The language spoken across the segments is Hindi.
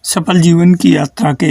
सफल जीवन की यात्रा के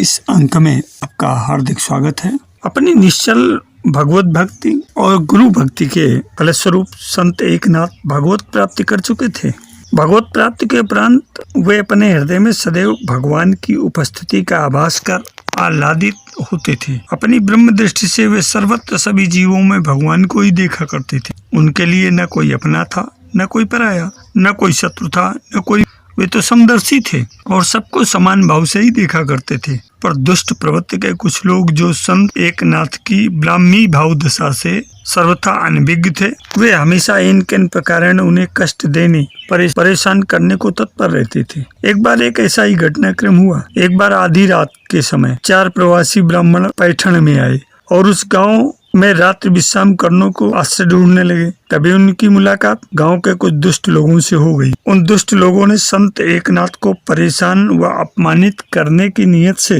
इस अंक में आपका हार्दिक स्वागत है। अपनी निश्चल भगवत भक्ति और गुरु भक्ति के फलस्वरूप संत एकनाथ भगवत प्राप्ति कर चुके थे। भगवत प्राप्ति के उपरांत वे अपने हृदय में सदैव भगवान की उपस्थिति का आभास कर आह्लादित होते थे। अपनी ब्रह्म दृष्टि से वे सर्वत्र सभी जीवों में भगवान को ही देखा करते थे। उनके लिए न कोई अपना था, न कोई पराया, न कोई शत्रु था, न कोई, वे तो समदर्शी थे और सबको समान भाव से ही देखा करते थे। पर दुष्ट प्रवृत्ति के कुछ लोग जो संत एकनाथ की ब्राह्मी भाव दशा से सर्वथा अनभिज्ञ थे, वे हमेशा इनके प्रकार उन्हें कष्ट देने, परेशान करने को तत्पर रहते थे। एक बार एक ऐसा ही घटनाक्रम हुआ। एक बार आधी रात के समय 4 प्रवासी ब्राह्मण पैठण में आए और उस गांव में रात्रि विश्राम करने को आश्रय ढूंढने लगे। तभी उनकी मुलाकात गांव के कुछ दुष्ट लोगों से हो गई। उन दुष्ट लोगों ने संत एकनाथ को परेशान व अपमानित करने की नियत से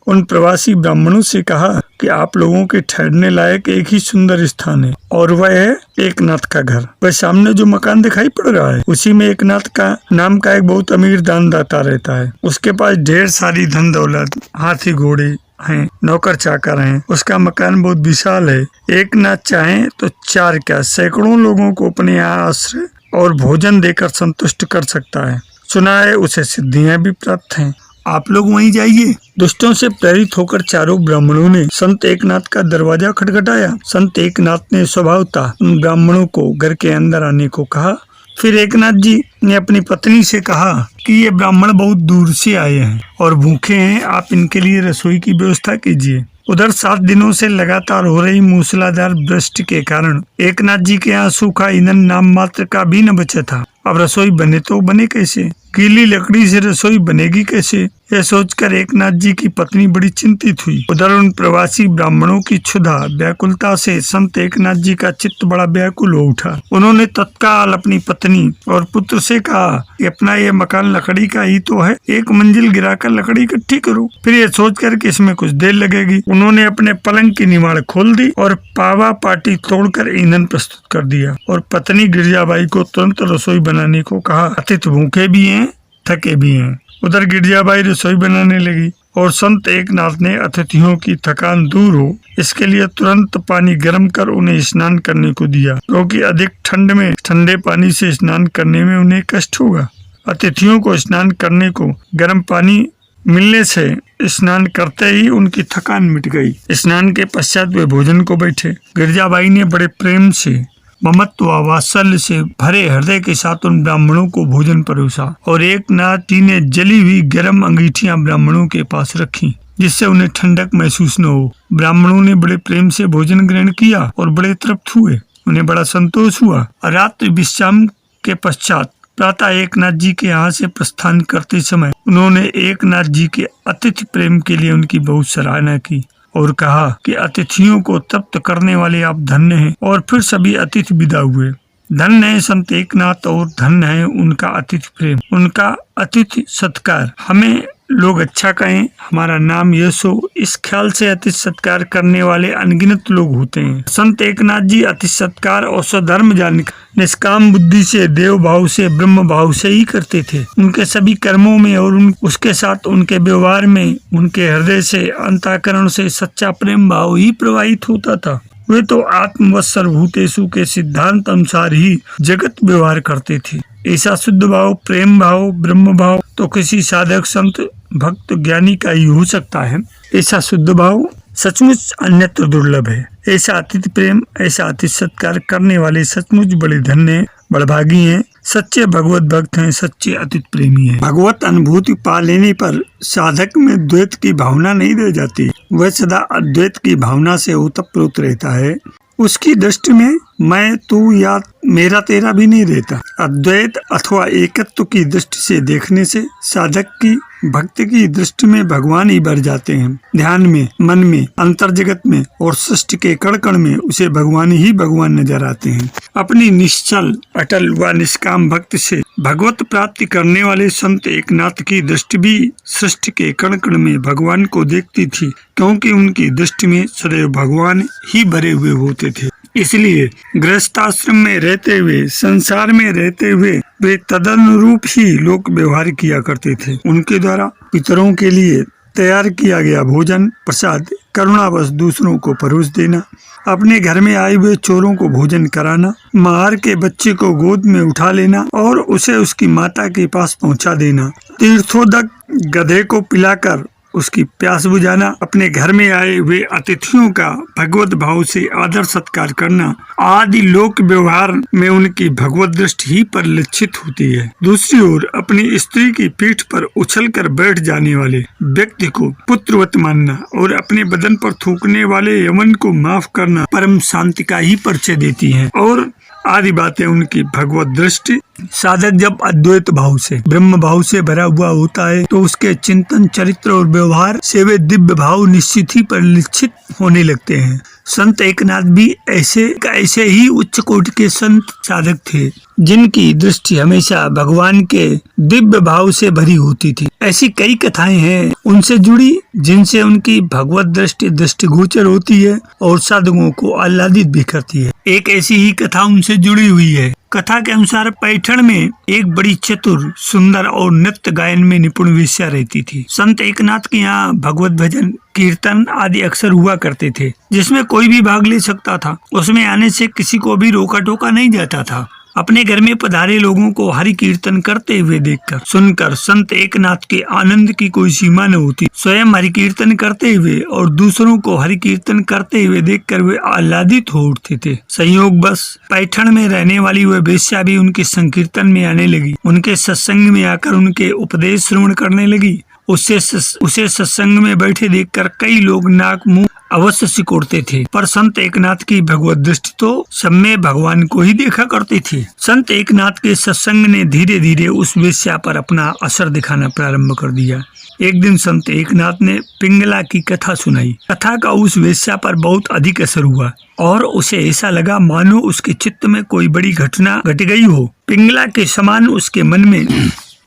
उन प्रवासी ब्राह्मणों से कहा कि आप लोगों के ठहरने लायक एक ही सुंदर स्थान है और वह है एकनाथ का घर। वह सामने जो मकान दिखाई पड़ रहा है, उसी में एकनाथ का नाम का एक बहुत अमीर दानदाता रहता है। उसके पास ढेर सारी धन दौलत, हाथी घोड़े हैं, नौकर चाकर हैं। उसका मकान बहुत विशाल है। एकनाथ चाहे तो 4 क्या सैकड़ों लोगों को अपने यहाँ आश्रय और भोजन देकर संतुष्ट कर सकता है। सुना है उसे सिद्धियां भी प्राप्त हैं। आप लोग वहीं जाइए। दुष्टों से प्रेरित होकर चारों ब्राह्मणों ने संत एकनाथ का दरवाजा खटखटाया। संत एकनाथ ने स्वभावतः उन ब्राह्मणों को घर के अंदर आने को कहा। फिर एकनाथ जी ने अपनी पत्नी से कहा कि ये ब्राह्मण बहुत दूर से आए हैं और भूखे हैं, आप इनके लिए रसोई की व्यवस्था कीजिए। उधर 7 दिनों से लगातार हो रही मूसलाधार वृष्टि के कारण एकनाथ जी के यहाँ सूखा ईंधन नाम मात्र का भी न बचा था। अब रसोई बने तो बने कैसे? गीली लकड़ी से रसोई बनेगी कैसे? यह सोचकर एकनाथ जी की पत्नी बड़ी चिंतित हुई। उधर उन प्रवासी ब्राह्मणों की क्षुधा व्याकुलता से संत एकनाथ जी का चित्त बड़ा व्याकुल हो उठा। उन्होंने तत्काल अपनी पत्नी और पुत्र से कहा कि अपना ये मकान लकड़ी का ही तो है, 1 मंजिल गिराकर लकड़ी इकट्ठी करो। फिर ये सोचकर कि इसमें कुछ देर लगेगी, उन्होंने अपने पलंग की निमाड़ खोल दी और पावा पाटी तोड़कर ईंधन प्रस्तुत कर दिया और पत्नी गिरजाबाई को तुरंत रसोई बनाने को कहा। अतिथि भूखे भी हैं, थके भी हैं। उधर गिरजाबाई रसोई बनाने लगी और संत एकनाथ ने अतिथियों की थकान दूर हो इसके लिए तुरंत पानी गर्म कर उन्हें स्नान करने को दिया, क्योंकि अधिक ठंड में ठंडे पानी से स्नान करने में उन्हें कष्ट होगा। अतिथियों को स्नान करने को गर्म पानी मिलने से स्नान करते ही उनकी थकान मिट गई। स्नान के पश्चात वे भोजन को बैठे। गिरजाबाई ने बड़े प्रेम से, ममत्व व वात्सल्य से भरे हृदय के साथ उन ब्राह्मणों को भोजन परोसा और एकनाथ जी ने जली हुई गर्म अंगीठियां ब्राह्मणों के पास रखी, जिससे उन्हें ठंडक महसूस न हो। ब्राह्मणों ने बड़े प्रेम से भोजन ग्रहण किया और बड़े तृप्त हुए। उन्हें बड़ा संतोष हुआ। रात्रि विश्राम के पश्चात प्रातः एकनाथ जी के यहाँ से प्रस्थान करते समय उन्होंने एकनाथ जी के अतिथि प्रेम के लिए उनकी बहुत सराहना की और कहा कि अतिथियों को तृप्त करने वाले आप धन्य हैं। और फिर सभी अतिथि विदा हुए। धन्य है संत एकनाथ और धन्य है उनका अतिथि प्रेम, उनका अतिथि सत्कार। हमें लोग अच्छा कहें, हमारा नाम यश हो, इस ख्याल से अतिथि सत्कार करने वाले अनगिनत लोग होते हैं। संत एकनाथ जी अतिथि सत्कार और स्वधर्म जानकर निष्काम बुद्धि से, देव भाव से, ब्रह्म भाव से ही करते थे। उनके सभी कर्मों में और उसके साथ उनके व्यवहार में उनके हृदय से, अंतःकरण से सच्चा प्रेम भाव ही प्रवाहित होता था। वे तो आत्मवत्सर भूतेषु के सिद्धांत अनुसार ही जगत व्यवहार करते थे। ऐसा शुद्ध भाव, प्रेम भाव, ब्रह्म भाव तो किसी साधक, संत, भक्त, ज्ञानी का ही हो सकता है। ऐसा शुद्ध भाव सचमुच अन्यत्र दुर्लभ है। ऐसा अतिथि प्रेम, ऐसा अतिथि सत्कार करने वाले सचमुच बड़े धन्य हैं, बड़भागी हैं, सच्चे भगवत भक्त हैं, सच्चे अतिथि प्रेमी हैं। भगवत अनुभूति पा लेने पर साधक में द्वैत की भावना नहीं रह जाती। वह सदा अद्वैत की भावना से ओतप्रोत रहता है। उसकी दृष्टि में मैं, तू या मेरा तेरा भी नहीं रहता। अद्वैत अथवा एकत्व की दृष्टि से देखने से साधक की, भक्त की दृष्टि में भगवान ही भर जाते हैं। ध्यान में, मन में, अंतर जगत में और सृष्टि के कण कण में उसे भगवान ही भगवान नजर आते हैं। अपनी निश्चल, अटल व निष्काम भक्त से भगवत प्राप्ति करने वाले संत एकनाथ की दृष्टि भी सृष्टि के कण कण में भगवान को देखती थी, क्योंकि उनकी दृष्टि में सदैव भगवान ही भरे हुए होते थे। इसलिए गृहस्थाश्रम में रहते हुए, संसार में रहते हुए वे तदनुरूप ही लोक व्यवहार किया करते थे। उनके द्वारा पितरों के लिए तैयार किया गया भोजन प्रसाद करुणावश दूसरों को परोस देना, अपने घर में आए हुए चोरों को भोजन कराना, मार के बच्चे को गोद में उठा लेना और उसे उसकी माता के पास पहुंचा देना, तीर्थोदक गधे को पिलाकर उसकी प्यास बुझाना, अपने घर में आए हुए अतिथियों का भगवत भाव से आदर सत्कार करना आदि लोक व्यवहार में उनकी भगवत दृष्टि ही परिलक्षित होती है। दूसरी ओर अपनी स्त्री की पीठ पर उछलकर बैठ जाने वाले व्यक्ति को पुत्रवत मानना और अपने बदन पर थूकने वाले यमन को माफ करना परम शांति का ही परिचय देती है और आदि बातें उनकी भगवत दृष्टि। साधक जब अद्वैत भाव से ब्रह्म भाव से भरा हुआ होता है तो उसके चिंतन चरित्र और व्यवहार से वे दिव्य भाव निश्चित ही परिलक्षित होने लगते हैं। संत एकनाथ भी ऐसे ही उच्च कोटि के संत साधक थे जिनकी दृष्टि हमेशा भगवान के दिव्य भाव से भरी होती थी। ऐसी कई कथाएं हैं उनसे जुड़ी जिनसे उनकी भगवत दृष्टि दृष्टिगोचर होती है और साधकों को आह्लादित भी करती है। एक ऐसी ही कथा उनसे जुड़ी हुई है। कथा के अनुसार पैठण में एक बड़ी चतुर, सुंदर और नृत्य गायन में निपुण वेश्या रहती थी। संत एकनाथ के यहाँ भगवत भजन कीर्तन आदि अक्सर हुआ करते थे जिसमें कोई भी भाग ले सकता था। उसमें आने से किसी को भी रोका टोका नहीं जाता था। अपने घर में पधारे लोगों को हरि कीर्तन करते हुए देखकर सुनकर संत एकनाथ के आनंद की कोई सीमा न होती। स्वयं हरि कीर्तन करते हुए और दूसरों को हरि कीर्तन करते हुए देखकर वे आह्लादित हो उठते थे। संयोग बस पैठण में रहने वाली वह वेश्या भी उनके संकीर्तन में आने लगी। उनके सत्संग में आकर उनके उपदेश श्रवण करने लगी। उसे सत्संग में बैठे देखकर कई लोग नाक मुंह अवश्य सिकोड़ते थे, पर संत एकनाथ की भगवत दृष्टि तो सब में भगवान को ही देखा करती थी। संत एकनाथ के सत्संग ने धीरे धीरे उस वेश्या पर अपना असर दिखाना प्रारंभ कर दिया। एक दिन संत एकनाथ ने पिंगला की कथा सुनाई। कथा का उस वेश्या पर बहुत अधिक असर हुआ और उसे ऐसा लगा मानो उसके चित्त में कोई बड़ी घटना घट गई हो। पिंगला के समान उसके मन में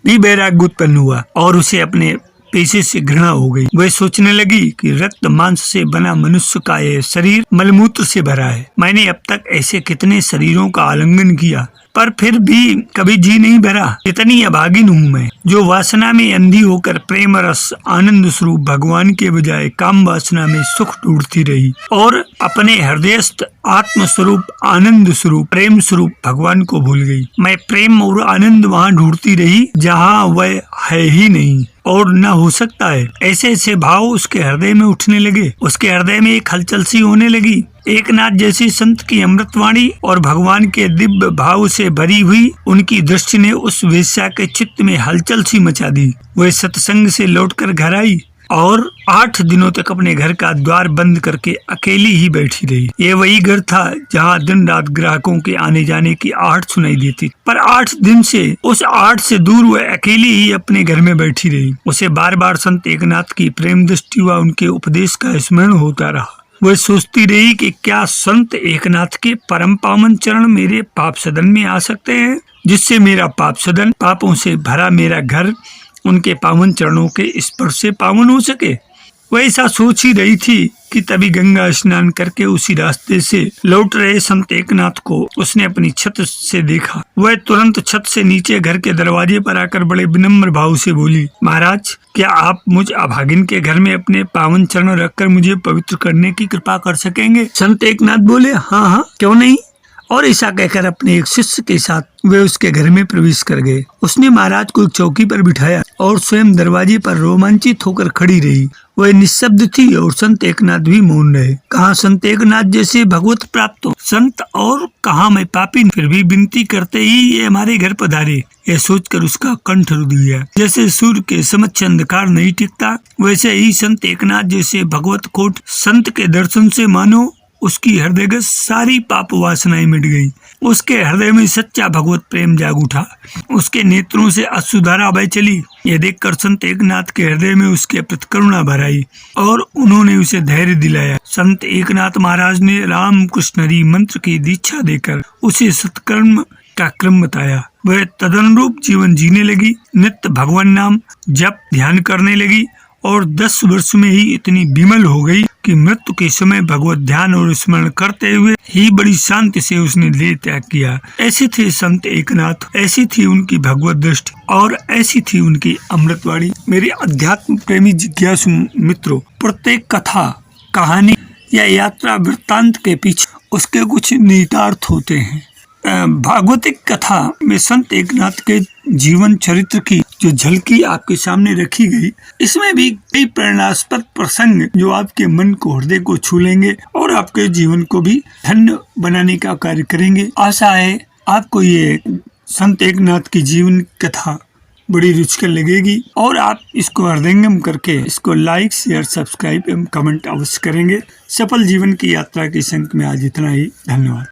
भी वैराग्य उत्पन्न हुआ और उसे अपने पेशे से घृणा हो गई। वह सोचने लगी कि रक्त मांस से बना मनुष्य का यह शरीर मलमूत्र से भरा है। मैंने अब तक ऐसे कितने शरीरों का आलिंगन किया पर फिर भी कभी जी नहीं भरा। इतनी अभागिन हूँ मैं जो वासना में अंधी होकर प्रेम रस आनंद स्वरूप भगवान के बजाय काम वासना में सुख ढूंढती रही और अपने हृदयस्थ आत्म स्वरूप आनंद स्वरूप प्रेम स्वरूप भगवान को भूल गई। मैं प्रेम और आनंद वहाँ ढूंढती रही जहाँ वह है ही नहीं और न हो सकता है। ऐसे ऐसे भाव उसके हृदय में उठने लगे। उसके हृदय में एक हलचल सी होने लगी। एकनाथ जैसी संत की अमृतवाणी और भगवान के दिव्य भाव से भरी हुई उनकी दृष्टि ने उस वेश्या के चित्त में हलचल सी मचा दी। वह सत्संग से लौटकर घर आई और 8 दिनों तक अपने घर का द्वार बंद करके अकेली ही बैठी रही। ये वही घर था जहाँ दिन रात ग्राहकों के आने जाने की आहट सुनाई देती, पर 8 दिन से उस आहट से दूर वह अकेली ही अपने घर में बैठी रही। उसे बार बार संत एकनाथ की प्रेम दृष्टि व उनके उपदेश का स्मरण होता रहा। वह सोचती रही कि क्या संत एकनाथ के परम पावन चरण मेरे पाप सदन में आ सकते हैं, जिससे मेरा पाप सदन पापों से भरा मेरा घर उनके पावन चरणों के स्पर्श से पावन हो सके। वह ऐसा सोच ही रही थी कि तभी गंगा स्नान करके उसी रास्ते से लौट रहे संत एकनाथ को उसने अपनी छत से देखा। वह तुरंत छत से नीचे घर के दरवाजे पर आकर बड़े विनम्र भाव से बोली, महाराज क्या आप मुझ अभागिन के घर में अपने पावन चरण रखकर मुझे पवित्र करने की कृपा कर सकेंगे? संत एकनाथ बोले, हाँ हाँ क्यों नहीं। और ऐसा कहकर अपने एक शिष्य के साथ वे उसके घर में प्रवेश कर गए। उसने महाराज को एक चौकी पर बिठाया और स्वयं दरवाजे पर रोमांचित होकर खड़ी रही। वह निःशब्द थी और संत एकनाथ भी मौन रहे। कहाँ संत एकनाथ जैसे भगवत प्राप्त हो संत और कहाँ मैं पापी, फिर भी विनती करते ही ये हमारे घर पधारे। यह सोचकर उसका कंठ रुध गया। जैसे सूर्य के समक्ष अंधकार नहीं टिकता, वैसे ही संत एकनाथ जैसे भगवत कोट संत के दर्शन से मानो उसकी हृदयगत सारी पाप वासनाएं मिट गई। उसके हृदय में सच्चा भगवत प्रेम जाग उठा। उसके नेत्रों से अश्रुधारा बह चली। यह देखकर संत एकनाथ के हृदय में उसके प्रति करुणा भर आई और उन्होंने उसे धैर्य दिलाया। संत एकनाथ महाराज ने राम कृष्ण हरि मंत्र की दीक्षा देकर उसे सत्कर्म का क्रम बताया। वह तदनुरूप जीवन जीने लगी। नित्य भगवान नाम जप ध्यान करने लगी और 10 वर्ष में ही इतनी विमल हो गई कि मृत्यु के समय भगवत ध्यान और स्मरण करते हुए ही बड़ी शांति से उसने देह त्याग किया। ऐसे थे संत एकनाथ, ऐसी थी उनकी भगवत दृष्टि और ऐसी थी उनकी अमृतवाणी। मेरे अध्यात्म प्रेमी जिज्ञासु मित्रों, प्रत्येक कथा, कहानी या यात्रा वृत्तांत के पीछे उसके कुछ निहितार्थ होते हैं। भागवतिक कथा में संत एकनाथ के जीवन चरित्र की जो झलकी आपके सामने रखी गई, इसमें भी कई प्रेरणास्पद प्रसंग जो आपके मन को, हृदय को छू लेंगे और आपके जीवन को भी धन्य बनाने का कार्य करेंगे। आशा है आपको ये संत एकनाथ की जीवन कथा बड़ी रुचिकर लगेगी और आप इसको हृदयंगम करके इसको लाइक, शेयर, सब्सक्राइब एवं कमेंट अवश्य करेंगे। सफल जीवन की यात्रा के संग में आज इतना ही। धन्यवाद।